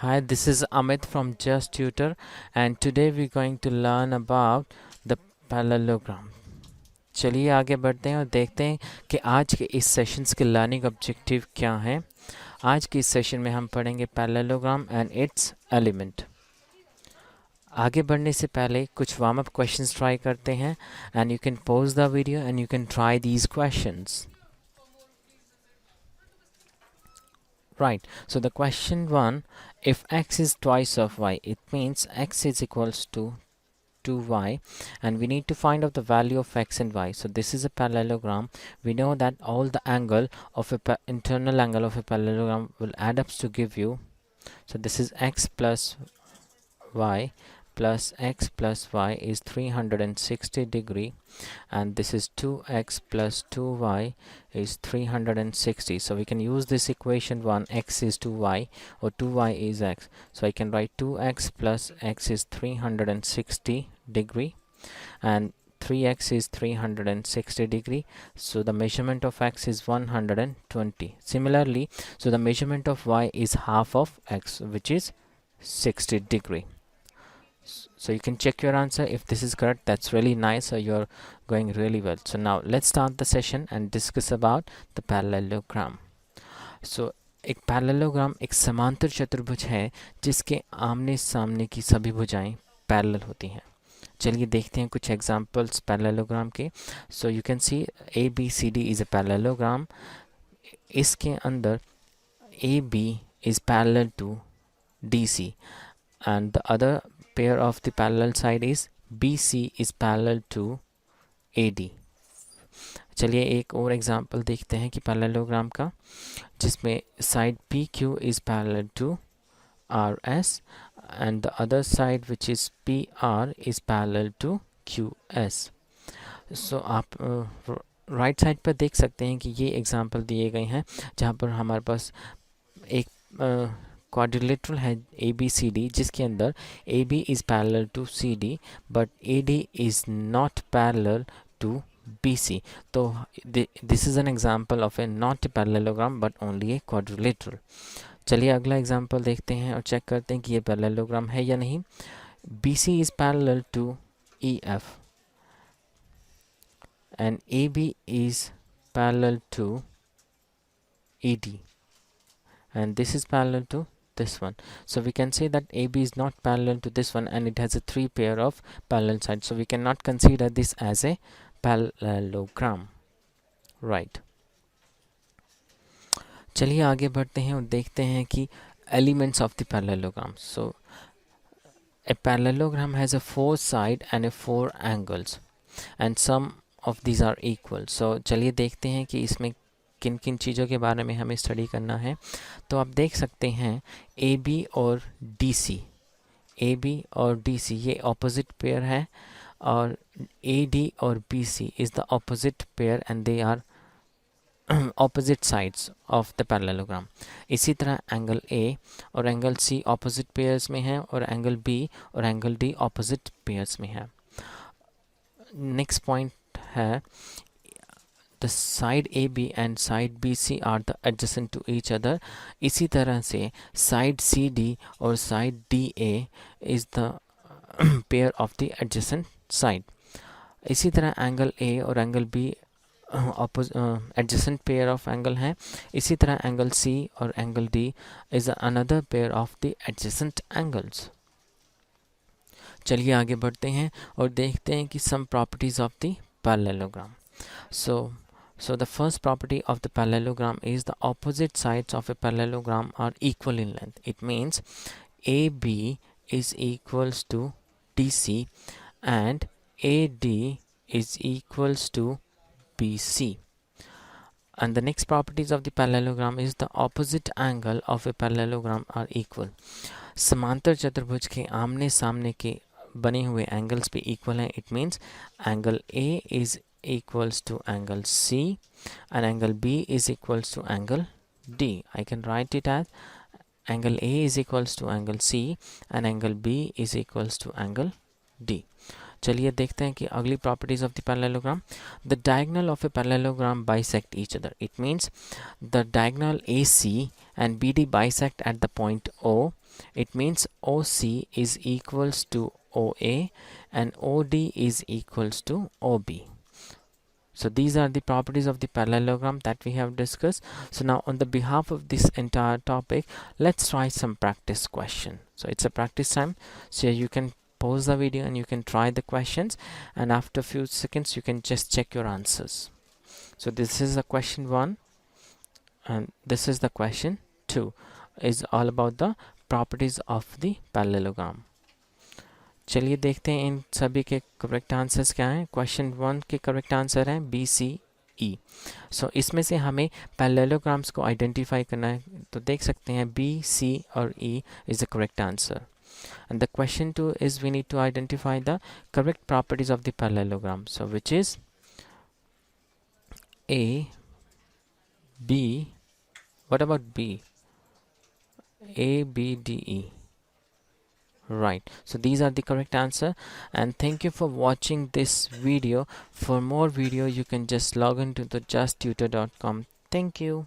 Hi, this is Amit from Just Tutor, and today we're going to learn about the parallelogram. चलिए आगे बढ़ते हैं और देखते हैं कि आज के इस सेशंस के लर्निंग ऑब्जेक्टिव क्या हैं। आज के इस सेशन में हम पढ़ेंगे पैरेललोग्राम एंड इट्स एलिमेंट। आगे बढ़ने से पहले कुछ वार्म अप क्वेश्चंस ट्राई करते हैं and you can pause the video and you can try these questions. Right, so the question 1, if x is twice of y, it means x is equals to 2y, and we need to find out the value of x and y. So this is a parallelogram. We know that all the angle of a internal angle of a parallelogram will add up to give you, so this is x plus y plus x plus y is 360 degree, and this is 2x plus 2y is 360. So we can use this equation 1, x is 2y or 2y is x. So I can write 2x plus x is 360 degree and 3x is 360 degree, so the measurement of x is 120. Similarly, so the measurement of y is half of x, which is 60 degree. So you can check your answer. If this is correct, that's really nice, so you're going really well. So now let's start the session and discuss about the parallelogram. So एक parallelogram एक समांतर चतुर्भुज है जिसके आमने सामने की सभी भुजाएं पैरेलल होती हैं। चलिए देखते हैं कुछ एग्जांपल्स पैरेललोग्राम के। So you can see A B C D is a parallelogram. इसके अंदर A B is parallel to D C and the other pair of the parallel side is BC is parallel to AD. चलिए एक और example देखते हैं कि parallelogram का, जिसमें side PQ is parallel to RS and the other side which is PR is parallel to QS. So आप right side पर देख सकते हैं कि ये एग्जांपल दिए गए हैं जहाँ पर हमारे पास एक क्वाड्रिलेटरल है ए बी सी डी, जिसके अंदर A B is parallel to C D but A D is not parallel to B C. तो this is an example of a not a parallelogram but only a quadrilateral. चलिए अगला example देखते हैं और check करते हैं कि ये पैरेललोग्राम है या नहीं। B C is parallel to E F and AB is parallel to ED and this is parallel to this one. So we can say that AB is not parallel to this one and it has a 3 pair of parallel sides. So we cannot consider this as a parallelogram. Right. चलिए आगे बढ़ते हैं और देखते हैं कि elements of the parallelogram. So a parallelogram has a 4 side and a 4 angles and some of these are equal. So चलिए देखते हैं कि इसमें किन किन चीज़ों के बारे में हमें स्टडी करना है। तो आप देख सकते हैं ए बी और डी सी, ए बी और डी सी ये ऑपोजिट पेयर है और ए डी और B C is the opposite pair and they are opposite sides of the parallelogram. इसी तरह एंगल ए और एंगल सी ऑपोजिट पेयर्स में है और एंगल बी और एंगल डी ऑपोजिट पेयर्स में है। नेक्स्ट पॉइंट है the side AB and side BC are the adjacent to each other. इसी तरह से side CD और side DA is the pair of the adjacent side. इसी तरह एंगल A और angle B adjacent pair of angle हैं। इसी तरह एंगल C और angle D is another pair of the adjacent angles. चलिए आगे बढ़ते हैं और देखते हैं कि some properties of the parallelogram. So the first property of the parallelogram is the opposite sides of a parallelogram are equal in length. It means AB is equals to DC and AD is equals to BC. And the next properties of the parallelogram is the opposite angle of a parallelogram are equal. समांतर चतुर्भुज के आमने सामने के बने हुए angles भी equal हैं. It means angle A is equals to angle C and angle B is equals to angle D. I can write it as angle A is equals to angle C and angle B is equals to angle D. चलिए देखते हैं कि अगली properties of the parallelogram. The diagonal of a parallelogram bisect each other. It means the diagonal AC and BD bisect at the point O it means OC is equals to OA and OD is equals to OB. So these are the properties of the parallelogram that we have discussed. So now on the behalf of this entire topic, let's try some practice question. So it's a practice time. So you can pause the video and you can try the questions, and after a few seconds you can just check your answers. So this is the question 1 and this is the question 2, is all about the properties of the parallelogram. चलिए देखते हैं इन सभी के correct answers क्या हैं. Question 1 के correct answer हैं B सी ई. सो इसमें से हमें पैरेललोग्राम्स को आइडेंटिफाई करना है, तो देख सकते हैं बी सी और E is the correct answer. And the question 2 is we need to identify the correct properties of the parallelogram. So which is A, B, what about B? A, B, D, E. Right, so these are the correct answer, and thank you for watching this video. For more video you can just log into the justtutor.com. Thank you.